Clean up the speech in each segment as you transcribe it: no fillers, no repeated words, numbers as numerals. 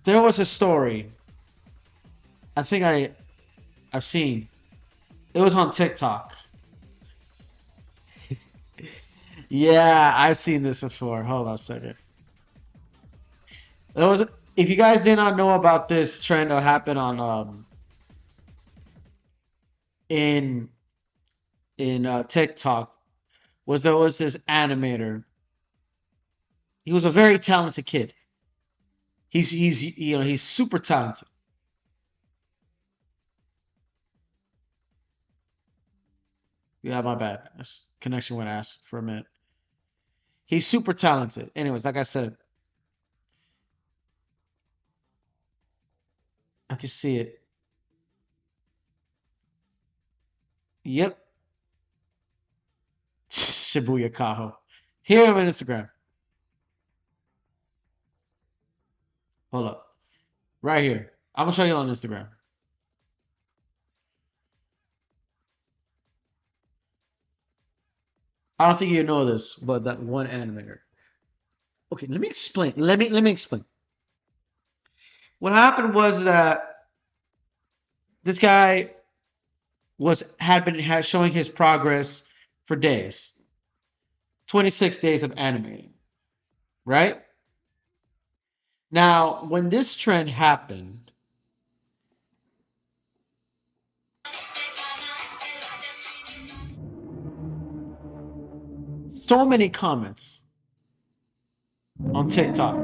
there was a story. I think I've seen. It was on TikTok. Yeah, I've seen this before. Hold on a second. There was, if you guys did not know about this trend that happened on in TikTok, was there was this animator. He was a very talented kid. He's super talented. Yeah, my bad. This connection went ass for a minute. He's super talented. Anyways, like I said, I can see it. Yep. Shibuya Kaho. Here on Instagram. Hold up. Right here. I'm gonna show you on Instagram. I don't think you know this, but that one animator. Okay, let me explain. Let me explain. What happened was that this guy had showing his progress for days. 26 days of animating, right? Now, when this trend happened, so many comments on TikTok.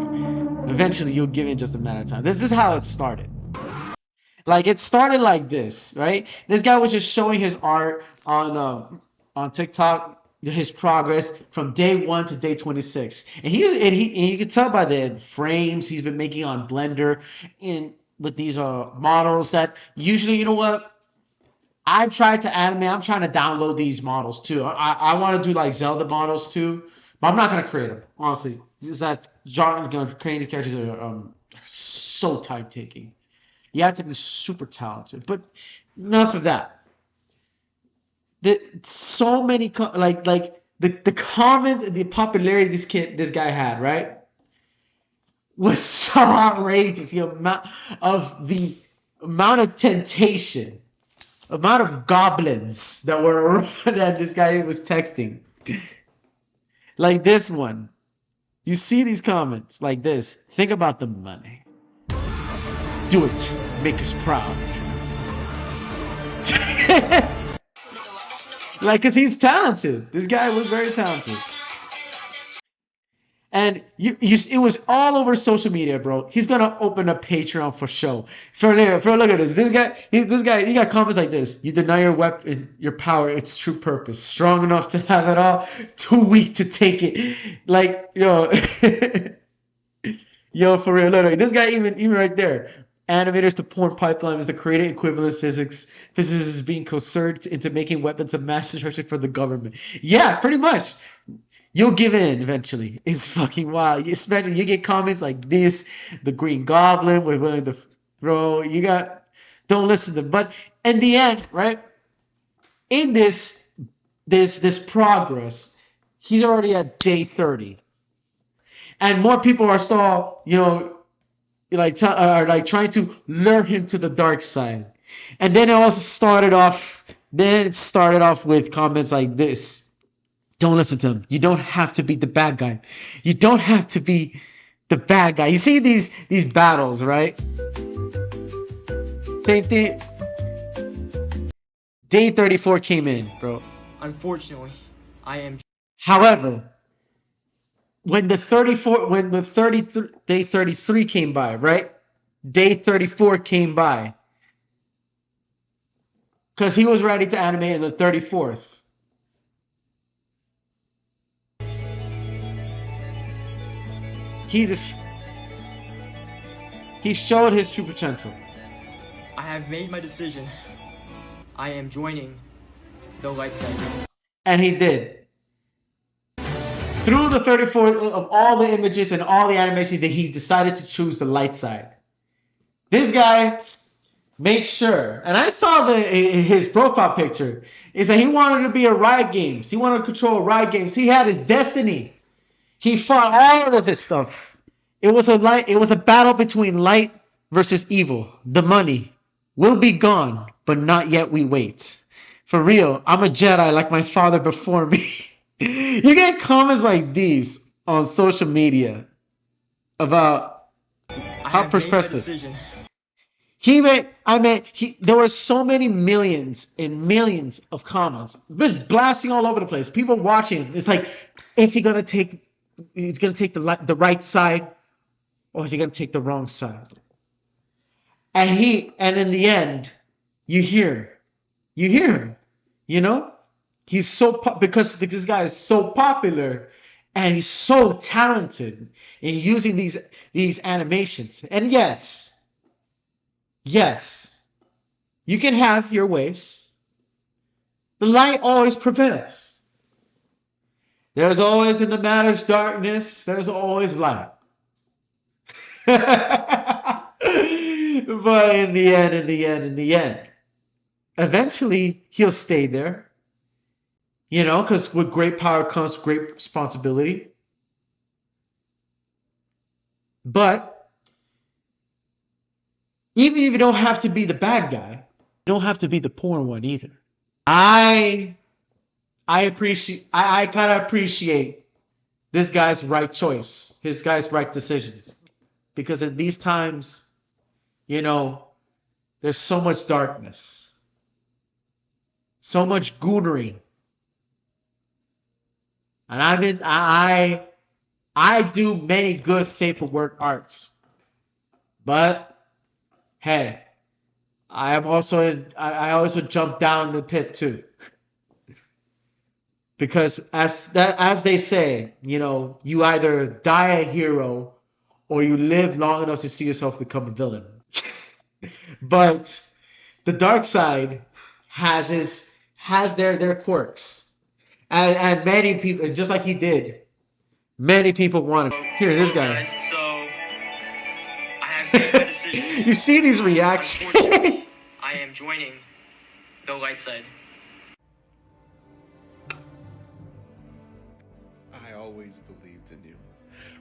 Eventually, you'll give it just a matter of time. This is how it started. Like it started like this, right? This guy was just showing his art on TikTok, his progress from day 1 to day 26, and you can tell by the frames he's been making on Blender, in with these models that usually, you know what? I've tried to animate. I'm trying to download these models too. I want to do like Zelda models too, but I'm not gonna create them honestly. Just that creating these characters are so time taking. You have to be super talented. But enough of that. So many the comments, the popularity this guy had, right, was so outrageous. The amount of temptation, amount of goblins that were around that this guy was texting. Like this one. You see these comments like this. Think about the money. Do it. Make us proud. Like, cause he's talented. This guy was very talented. And it was all over social media, bro. He's gonna open a Patreon for show. For look at this. This guy, he got comments like this. You deny your weapon, your power, its true purpose. Strong enough to have it all, too weak to take it. Like, yo, yo, for real. Look, this guy even right there. Animators to porn pipeline is the creating equivalence physics. Physicists is being coerced into making weapons of mass destruction for the government. Yeah, pretty much. You'll give in eventually. It's fucking wild. Especially you get comments like this, the Green Goblin with willing to throw. Don't listen to them. But in the end, right? In this progress, he's already at day 30, and more people are still, trying to lure him to the dark side. And then it started off with comments like this. Don't listen to him. You don't have to be the bad guy. You don't have to be the bad guy. You see these battles, right? Same thing. Day 34 came in, bro. Unfortunately, I am. However, when day 33 came by, right? Day 34 came by. Because he was ready to animate in the 34th. He showed his true potential. I have made my decision. I am joining the light side. And he did. Through the 34 of all the images and all the animations, that he decided to choose the light side. This guy made sure, and I saw his profile picture, is that he wanted to be a Riot Games. He wanted to control Riot Games. He had his destiny. He fought all of this stuff It was a battle between light versus evil. The money will be gone, but not yet we wait. For real, I'm a Jedi like my father before me. You get comments like these on social media about I how have made my perspective. decision. There were so many millions and millions of comments, just blasting all over the place. People watching. It's like, is he gonna take? He's gonna take the right side, or is he gonna take the wrong side? And in the end, you hear, him. You know, he's because this guy is so popular, and he's so talented in using these animations. And yes, you can have your ways. The light always prevails. There's always in the matter's darkness, there's always light. But in the end, eventually he'll stay there. Because with great power comes great responsibility. But even if you don't have to be the bad guy, you don't have to be the poor one either. I kind of appreciate this guy's right choice, his guy's right decisions, because in these times, there's so much darkness, so much goonery, and I do many good safe for work arts, but hey, I also jump down the pit too. Because as they say, you either die a hero or you live long enough to see yourself become a villain. But the dark side has their quirks, and many people, just like he did, many people want to hear this guy. Guys, so I have made my decision. You see these reactions. I am joining the light side. I always believed in you.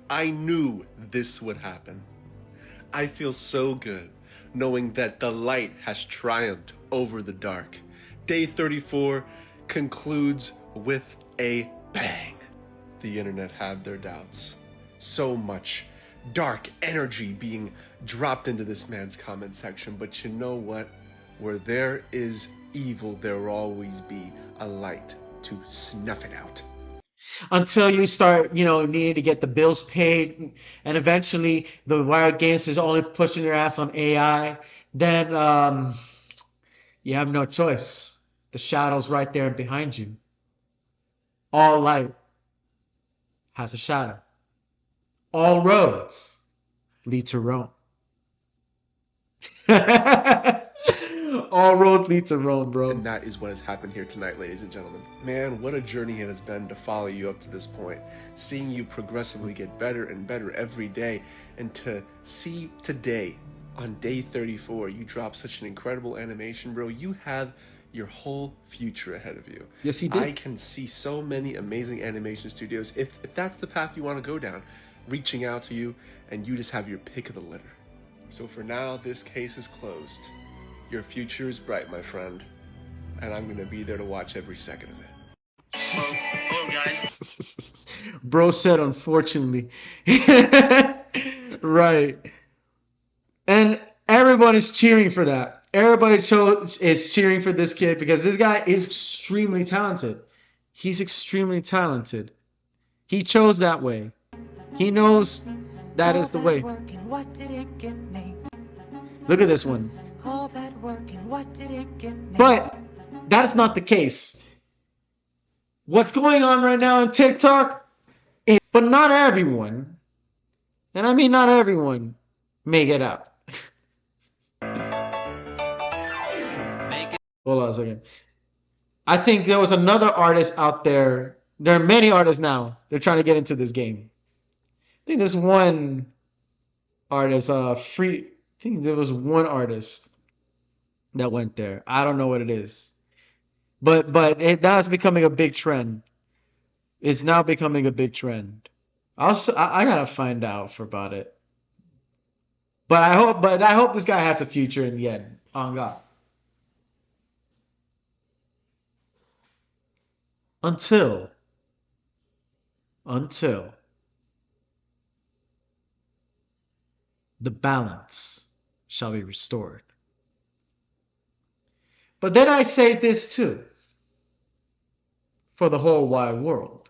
I knew this would happen. I feel so good knowing that the light has triumphed over the dark. Day 34 concludes with a bang. The internet had their doubts. So much dark energy being dropped into this man's comment section, but you know what? Where there is evil, there will always be a light to snuff it out. Until you start, needing to get the bills paid, and eventually the Wired Games is only pushing your ass on AI, then you have no choice. The shadow's right there behind you. All light has a shadow. All roads lead to Rome. All roads lead to Rome, bro. And that is what has happened here tonight, ladies and gentlemen. Man, what a journey it has been to follow you up to this point. Seeing you progressively get better and better every day. And to see today, on day 34, you drop such an incredible animation, bro. You have your whole future ahead of you. Yes, he did. I can see so many amazing animation studios. If that's the path you want to go down, reaching out to you, and you just have your pick of the litter. So for now, this case is closed. Your future is bright, my friend, and I'm gonna be there to watch every second of it. Hello guys. Bro said, unfortunately. Right. And everyone is cheering for that. Everybody is cheering for this kid because this guy is extremely talented. He's extremely talented. He chose that way. He knows that is the way. Look at this one. All that work and what did it get me? But that's not the case. What's going on right now on TikTok? But not everyone, and I mean not everyone, make it out. Hold on a second. I think there was another artist out there. There are many artists now. They're trying to get into this game. I think there's one artist, I think there was one artist that went there. I don't know what it is. But now it's becoming a big trend. It's now becoming a big trend. I gotta find out for about it. But I hope this guy has a future in the end. On God. Until until the balance shall be restored. But then I say this too for the whole wide world.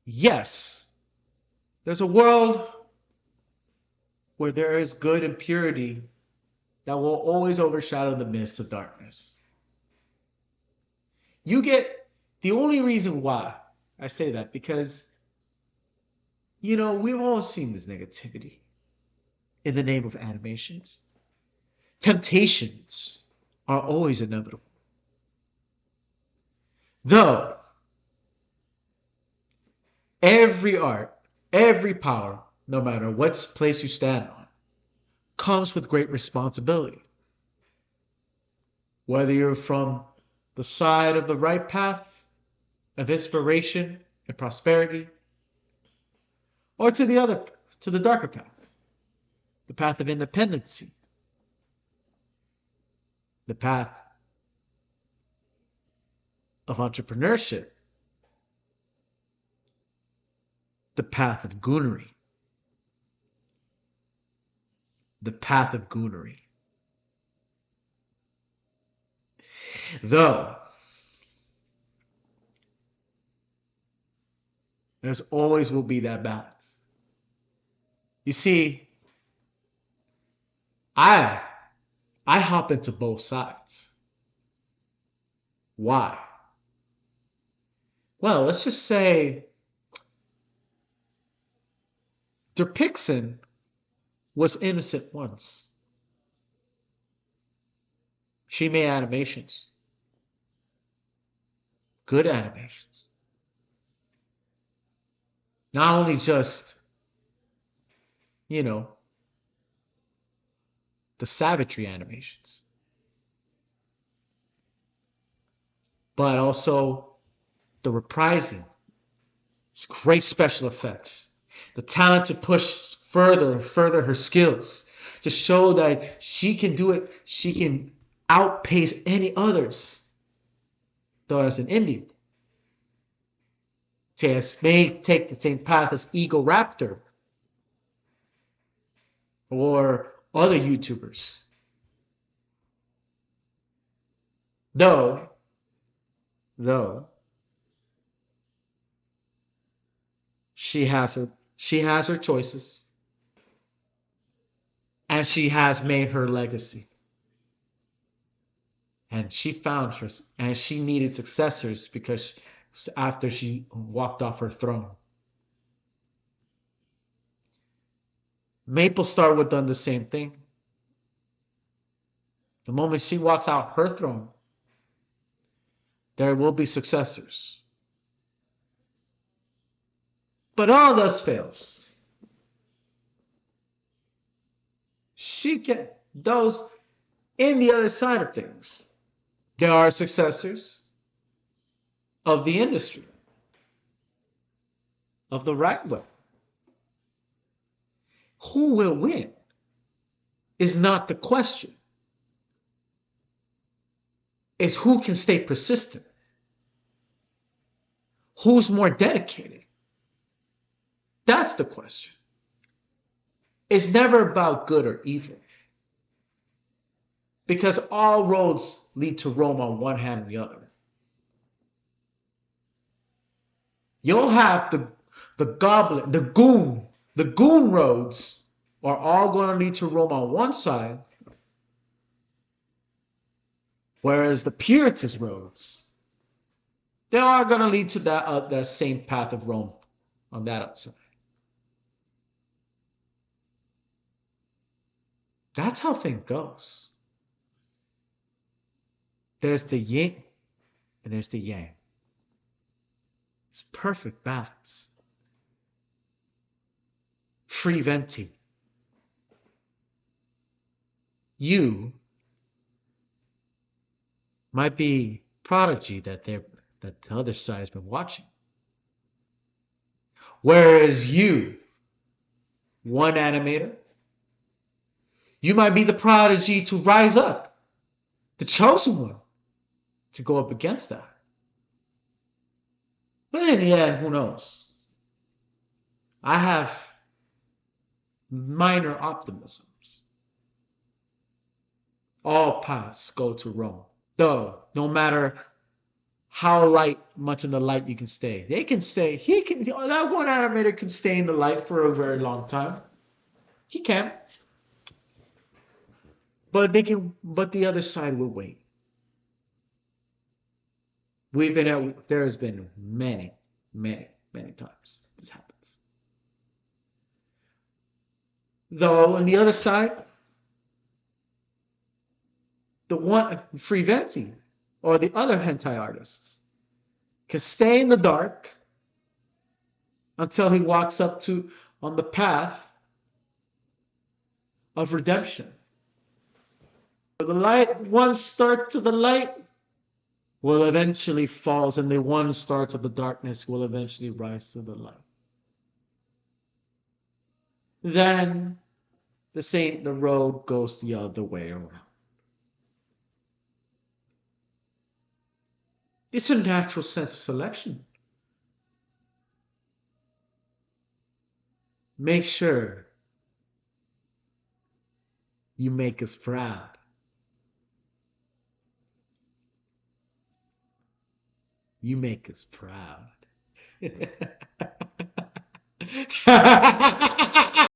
Yes, there's a world where there is good and purity that will always overshadow the mist of darkness. You get the only reason why I say that because we've all seen this negativity in the name of animations. Temptations are always inevitable. Though every art, every power, no matter what place you stand on, comes with great responsibility. Whether you're from the side of the right path of inspiration and prosperity, or to the darker path, the path of independency, the path of entrepreneurship, the path of goonery, the path of goonery. Though there's always will be that balance. You see, I I hop into both sides. Why? Well, let's just say Derpixen was innocent once. She made animations. Good animations. Not only just, you know, the savagery animations, but also the reprising. It's great special effects. The talent to push further and further her skills to show that she can do it. She can outpace any others. Though as an indie, TS may take the same path as Ego Raptor or other YouTubers. Though, though, she has her choices and she has made her legacy. And she found her and she needed successors because after she walked off her throne. Maple Star would have done the same thing. The moment she walks out her throne, there will be successors. But all thus fails. She can those in the other side of things. There are successors of the industry, of the right way. Who will win is not the question. It's who can stay persistent. Who's more dedicated? That's the question. It's never about good or evil. Because all roads lead to Rome on one hand and the other. You'll have the goblin, the goon roads are all going to lead to Rome on one side, whereas the Puritans roads, they are going to lead to that same path of Rome on that side. That's how things goes. There's the yin and there's the yang. It's perfect balance. Free venting. You might be prodigy that the other side has been watching. Whereas you, one animator, you might be the prodigy to rise up, the chosen one to go up against that. But in the end, who knows? I have minor optimisms. All paths go to Rome. Though, no matter how much in the light you can stay, they can stay. That one animator can stay in the light for a very long time. He can. But the other side will wait. There has been many, many, many times this happens. Though on the other side, the one free Venti or the other hentai artists can stay in the dark until he walks up to on the path of redemption. The light, one start to the light will eventually falls, and the one starts of the darkness will eventually rise to the light. Then the road goes the other way around. It's a natural sense of selection. Make sure you make us proud. You make us proud.